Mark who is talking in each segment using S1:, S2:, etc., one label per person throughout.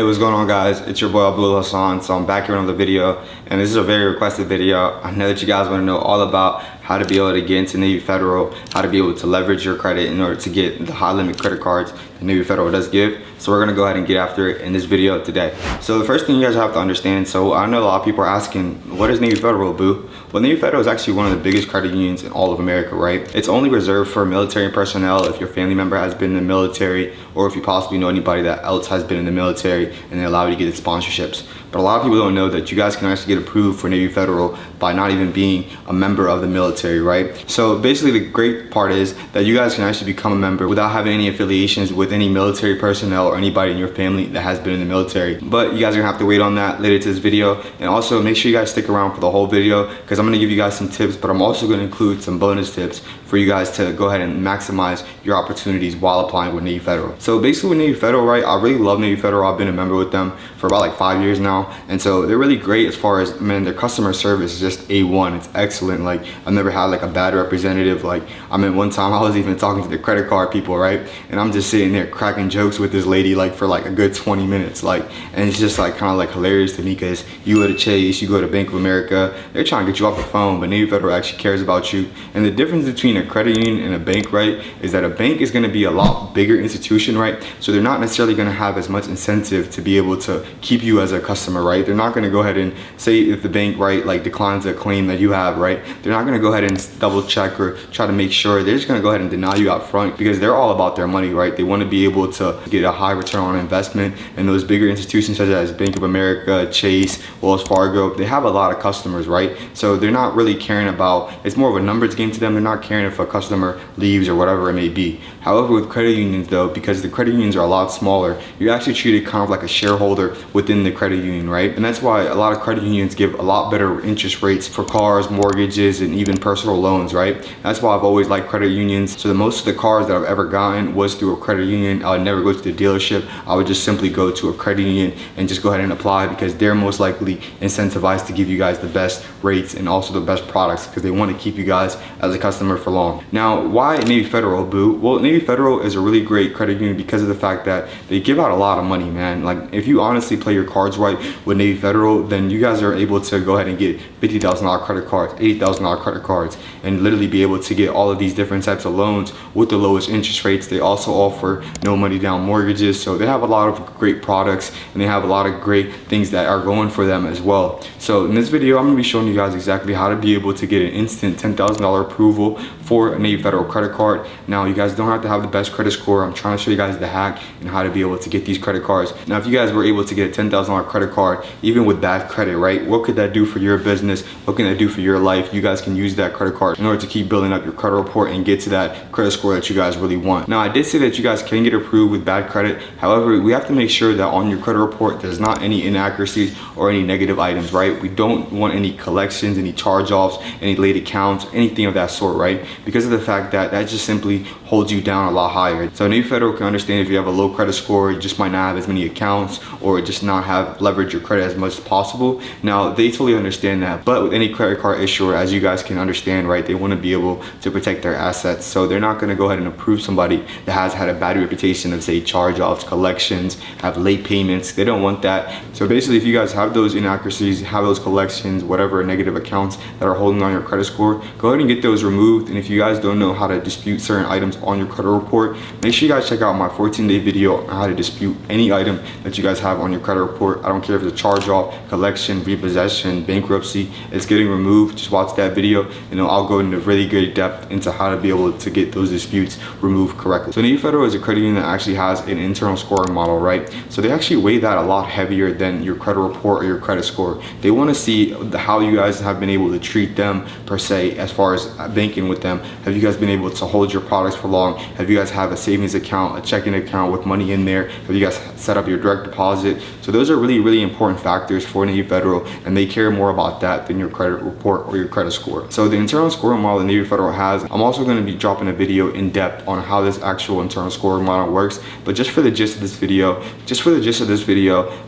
S1: Hey, what's going on, guys? It's your boy Abdul Hassan. So I'm back here on another video, and this is a very requested video. I know that you guys want to know all about how to be able to get into Navy Federal, how to be able to leverage your credit in order to get the high limit credit cards that Navy Federal does give. So we're gonna go ahead and get after it in this video today. So the first thing you guys have to understand, so I know a lot of people are asking, what is Navy Federal, boo? Well, Navy Federal is actually one of the biggest credit unions in all of America, right? It's only reserved for military personnel if your family member has been in the military, or if you possibly know anybody that else has been in the military and they allow you to get sponsorships. But a lot of people don't know that you guys can actually get approved for Navy Federal by not even being a member of the military, right? So basically the great part is that you guys can actually become a member without having any affiliations with any military personnel or anybody in your family that has been in the military. But you guys are gonna have to wait on that later to this video. And also make sure you guys stick around for the whole video, because I'm gonna give you guys some tips, but I'm also gonna include some bonus tips for you guys to go ahead and maximize your opportunities while applying with Navy Federal. So basically with Navy Federal, right, I really love Navy Federal. I've been a member with them for about like 5 years now. And so they're really great as far as, man, their customer service is just A1. It's excellent. Like, I've never had like a bad representative. Like, I mean, one time I was even talking to the credit card people, right? And I'm just sitting there cracking jokes with this lady like for like a good 20 minutes. Like, and it's just like kind of like hilarious to me, because you go to Chase, you go to Bank of America, they're trying to get you off the phone, but Navy Federal actually cares about you. And the difference between a credit union and a bank, right, is that a bank is going to be a lot bigger institution, right? So they're not necessarily going to have as much incentive to be able to keep you as a customer, right? They're not going to go ahead and say, if the bank, right, like declines a claim that you have, right, they're not going to go ahead and double check or try to make sure. They're just going to go ahead and deny you out front, because they're all about their money, right? They want to be able to get a high return on investment. And those bigger institutions such as Bank of America, Chase, Wells Fargo, they have a lot of customers, right? So they're not really caring about, it's more of a numbers game to them. They're not caring if a customer leaves or whatever it may be. However, with credit unions though, because the credit unions are a lot smaller, you're actually treated kind of like a shareholder within the credit union, right? And that's why a lot of credit unions give a lot better interest rates for cars, mortgages, and even personal loans, right? That's why I've always liked credit unions. So the most of the cars that I've ever gotten was through a credit union. I would never go to the dealership. I would just simply go to a credit union and just go ahead and apply, because they're most likely incentivized to give you guys the best rates and also the best products, because they want to keep you guys as a customer for long. Now, why Navy Federal, boo? Well, Navy Federal is a really great credit union because of the fact that they give out a lot of money, man. Like, if you honestly play your cards right with Navy Federal, then you guys are able to go ahead and get $50,000 credit cards, $80,000 credit cards, and literally be able to get all of these different types of loans with the lowest interest rates. They also offer no money down mortgages. So they have a lot of great products, and they have a lot of great things that are going for them as well. So in this video, I'm going to be showing you guys exactly how to be able to get an instant $10,000 approval for a Navy Federal credit card. Now, you guys don't have to have the best credit score. I'm trying to show you guys the hack and how to be able to get these credit cards. Now, if you guys were able to get a $10,000 credit card, even with bad credit, right, what could that do for your business? What can that do for your life? You guys can use that credit card in order to keep building up your credit report and get to that credit score that you guys really want. Now, I did say that you guys can get approved with bad credit. However, we have to make sure that on your credit report, there's not any inaccuracies or any negative items, right? We don't want any collections, any charge-offs, any late accounts, anything of that sort, right? Because of the fact that that just simply holds you down a lot higher. So Navy Federal can understand if you have a low credit score, you just might not have as many accounts, or just not have leverage your credit as much as possible. Now, they totally understand that, but with any credit card issuer, as you guys can understand, right, they want to be able to protect their assets. So they're not going to go ahead and approve somebody that has had a bad reputation of, say, charge-offs, collections, have late payments. They don't want that. So basically, if you guys have those inaccuracies, have those collections, whatever negative accounts that are holding on your credit score, go ahead and get those removed. And if you guys don't know how to dispute certain items on your credit report, make sure you guys check out my 14-day video on how to dispute any item that you guys have on your credit report. I don't care if it's a charge-off, collection, repossession, bankruptcy, it's getting removed. Just watch that video, and I'll go into really good depth into how to be able to get those disputes removed correctly. So Navy Federal is a credit union that actually has an internal scoring model, right? So they actually weigh that a lot heavier than your credit report or your credit score. They want to see how you guys have been able to treat them per se, as far as banking with them. Have you guys been able to hold your products for long? Have you guys have a savings account, a checking account with money in there? Have you guys set up your direct deposit? So those are really, really important factors for Navy Federal, and they care more about that in your credit report or your credit score. So the internal scoring model that Navy Federal has, I'm also going to be dropping a video in depth on how this actual internal scoring model works. But just for the gist of this video,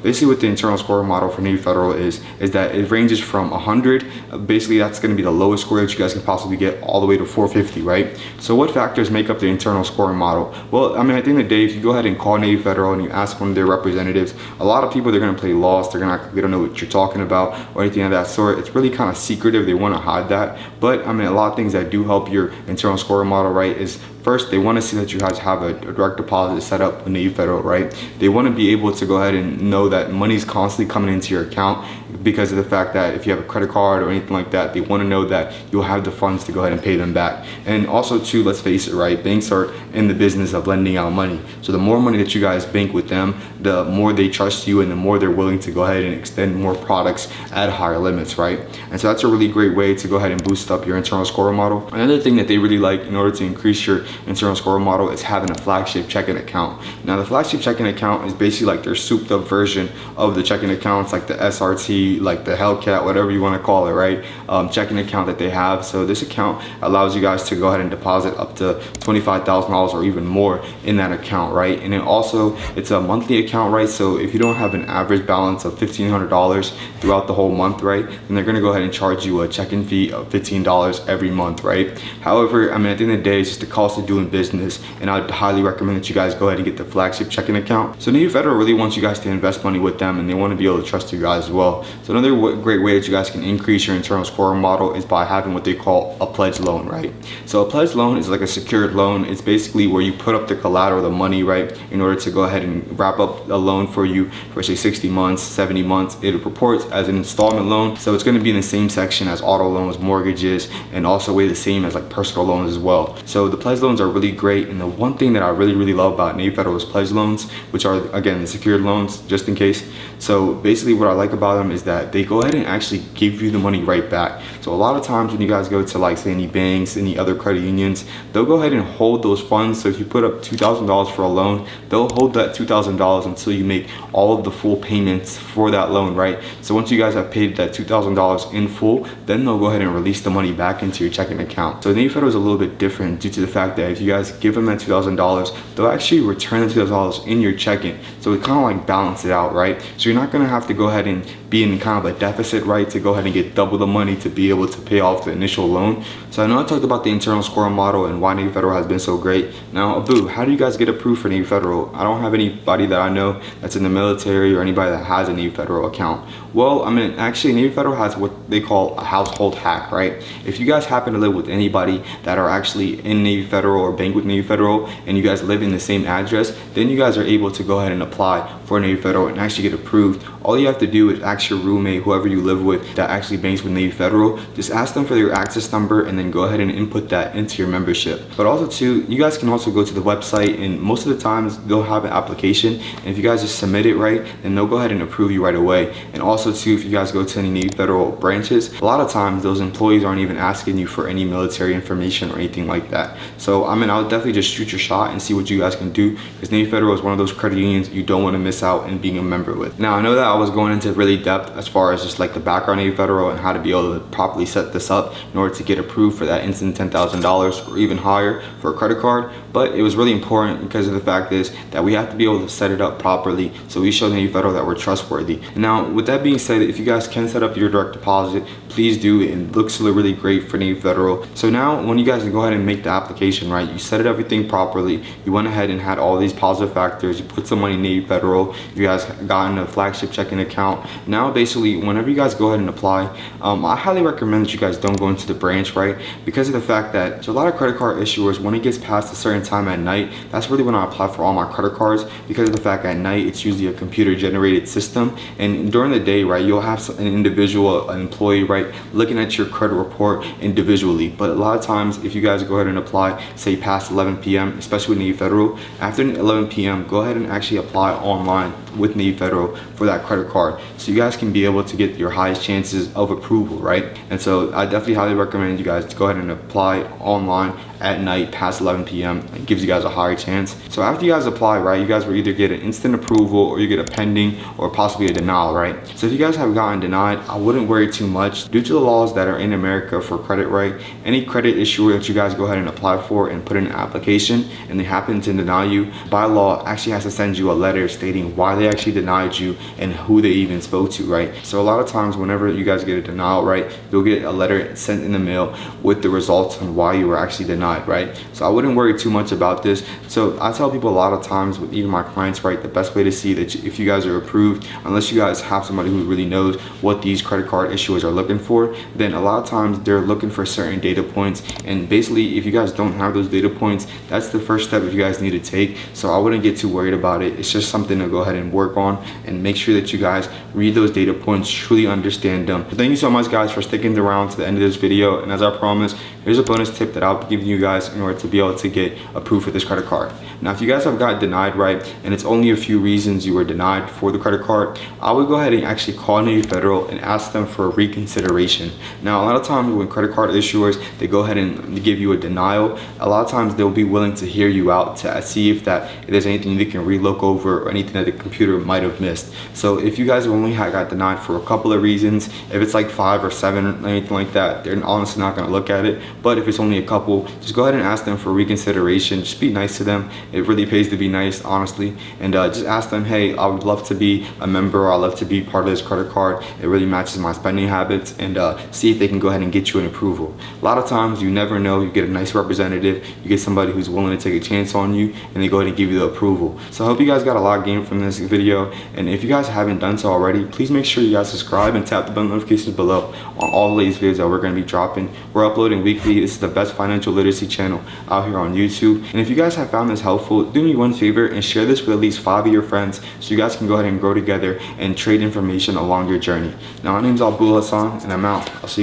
S1: basically what the internal scoring model for Navy Federal is that it ranges from 100, basically that's going to be the lowest score that you guys can possibly get, all the way to 450, right? So what factors make up the internal scoring model? Well, I mean, at the end of the day, if you go ahead and call Navy Federal and you ask one of their representatives, a lot of people, they're going to play lost. They don't know what you're talking about or anything of that sort. It's really kind of secretive. They want to hide that. But I mean, a lot of things that do help your internal scoring model, right, is first, they want to see that you guys have a direct deposit set up with Navy Federal, right? They want to be able to go ahead and know that money's constantly coming into your account, because of the fact that if you have a credit card or anything like that, they want to know that you'll have the funds to go ahead and pay them back. And also too, let's face it, right, banks are in the business of lending out money. So the more money that you guys bank with them, the more they trust you and the more they're willing to go ahead and extend more products at higher limits, right? And so that's a really great way to go ahead and boost up your internal scoring model. Another thing that they really like in order to increase your internal scoring model is having a flagship checking account. Now the flagship checking account is basically like their souped up version of the checking accounts, like the SRT, like the Hellcat, whatever you want to call it, right? Checking account that they have. So this account allows you guys to go ahead and deposit up to $25,000 or even more in that account, right? And then also it's a monthly account, right? So if you don't have an average balance of $1,500 throughout the whole month, right, then they're going to go ahead and charge you a check-in fee of $15 every month, right? However, I mean, at the end of the day, it's just the cost of doing business, and I'd highly recommend that you guys go ahead and get the flagship checking account. So Navy Federal really wants you guys to invest money with them, and they want to be able to trust you guys as well. So another great way that you guys can increase your internal scoring model is by having what they call a pledge loan, right? So a pledge loan is like a secured loan. It's basically where you put up the collateral, the money, right, in order to go ahead and wrap up a loan for you for say 60 months, 70 months. It reports as an installment loan, so it's going to be in the same section as auto loans, mortgages, and also way the same as like personal loans as well. So the pledge loans are really great, and the one thing that I really love about Navy Federal's pledge loans, which are again the secured loans, just in case. So basically what I like about them is that they go ahead and actually give you the money right back. So a lot of times when you guys go to like say any banks, any other credit unions, they'll go ahead and hold those funds. So if you put up $2,000 for a loan, they'll hold that $2,000 until you make all of the full payments for that loan, right? So once you guys have paid that $2,000 in full, then they'll go ahead and release the money back into your checking account. So Navy Federal is a little bit different due to the fact that if you guys give them that $2,000, they'll actually return the $2,000 in your checking. So it kind of like balance it out, right? So you're not going to have to go ahead and be in kind of a deficit, right, to go ahead and get double the money to be able to pay off the initial loan. So I know I talked about the internal scoring model and why Navy Federal has been so great. Now, Abu, how do you guys get approved for Navy Federal? I don't have anybody that I know that's in the military or anybody that has a Navy Federal account. Well, I mean, actually Navy Federal has what they call a household hack, right? If you guys happen to live with anybody that are actually in Navy Federal or bank with Navy Federal, and you guys live in the same address, then you guys are able to go ahead and apply for Navy Federal and actually get approved. All you have to do is ask your roommate, whoever you live with that actually banks with Navy Federal, just ask them for your access number and then go ahead and input that into your membership. But also too, you guys can also go to the website, and most of the times they'll have an application, and if you guys just submit it right, then they'll go ahead and approve you right away. And also too, if you guys go to any Navy Federal branches, a lot of times those employees aren't even asking you for any military information or anything like that. So I mean, I would definitely just shoot your shot and see what you guys can do, because Navy Federal is one of those credit unions you don't want to miss out in being a member with. Now I know that I was going into really depth as far as just like the background of Navy Federal and how to be able to properly set this up in order to get approved for that instant $10,000 or even higher for a credit card, but it was really important because of the fact is that we have to be able to set it up properly, so we show Navy Federal that we're trustworthy. Now with that being said, if you guys can set up your direct deposit, please do. It looks really great for Navy Federal. So now when you guys go ahead and make the application, right, you set it everything properly, you went ahead and had all these positive factors, you put some money in Navy Federal, you guys got in a flagship checking account. Now basically whenever you guys go ahead and apply, I highly recommend that you guys don't go into the branch, right, because of the fact that there's a lot of credit card issuers, when it gets past a certain time at night, that's really when I apply for all my credit cards, because of the fact at night it's usually a computer generated system, and during the day, right, you'll have an individual, an employee, right, looking at your credit report individually. But a lot of times if you guys go ahead and apply say past 11 p.m., especially with Navy Federal, after 11 p.m. go ahead and actually apply online online with Navy Federal for that credit card, so you guys can be able to get your highest chances of approval, right? And so I definitely highly recommend you guys to go ahead and apply online at night past 11 p.m. It gives you guys a higher chance. So after you guys apply, right, you guys will either get an instant approval or you get a pending or possibly a denial, right? So if you guys have gotten denied, I wouldn't worry too much. Due to the laws that are in America for credit, right, any credit issuer that you guys go ahead and apply for and put in an application and they happen to deny you, by law actually has to send you a letter stating why they actually denied you and who they even spoke to, right? So a lot of times whenever you guys get a denial, right, you'll get a letter sent in the mail with the results on why you were actually denied, right? So I wouldn't worry too much about this. So I tell people a lot of times with even my clients, right, the best way to see that if you guys are approved, unless you guys have somebody who really knows what these credit card issuers are looking for, then a lot of times they're looking for certain data points, and basically if you guys don't have those data points, that's the first step you guys need to take. So I wouldn't get too worried about it. It's just something to go ahead and work on and make sure that you guys read those data points, truly understand them. So thank you so much guys for sticking around to the end of this video, and as I promised, here's a bonus tip that I'll be giving you guys in order to be able to get approved for this credit card. Now if you guys have got denied, right, and it's only a few reasons you were denied for the credit card, I would go ahead and actually call Navy Federal and ask them for a reconsideration. Now a lot of times when credit card issuers, they go ahead and give you a denial, a lot of times they'll be willing to hear you out to see if there's anything they can relook over or anything that the computer might have missed. So if you guys only got denied for a couple of reasons, if it's like 5 or 7 or anything like that, they're honestly not going to look at it. But if it's only a couple, just go ahead and ask them for reconsideration. Just be nice to them. It really pays to be nice, honestly. And just ask them, hey, I would love to be a member, or I'd love to be part of this credit card. It really matches my spending habits, and see if they can go ahead and get you an approval. A lot of times you never know, you get a nice representative, you get somebody who's willing to take a chance on you, and they go ahead and give you the approval. So I hope you guys got a lot gained from this video, and if you guys haven't done so already, please make sure you guys subscribe and tap the bell notifications below on all the latest videos that we're going to be dropping. We're uploading weekly. This is the best financial literacy channel out here on YouTube. And if you guys have found this helpful, do me one favor and share this with at least 5 of your friends so you guys can go ahead and grow together and trade information along your journey. Now my name is Abdul Hassan, and I'm out. I'll see you guys.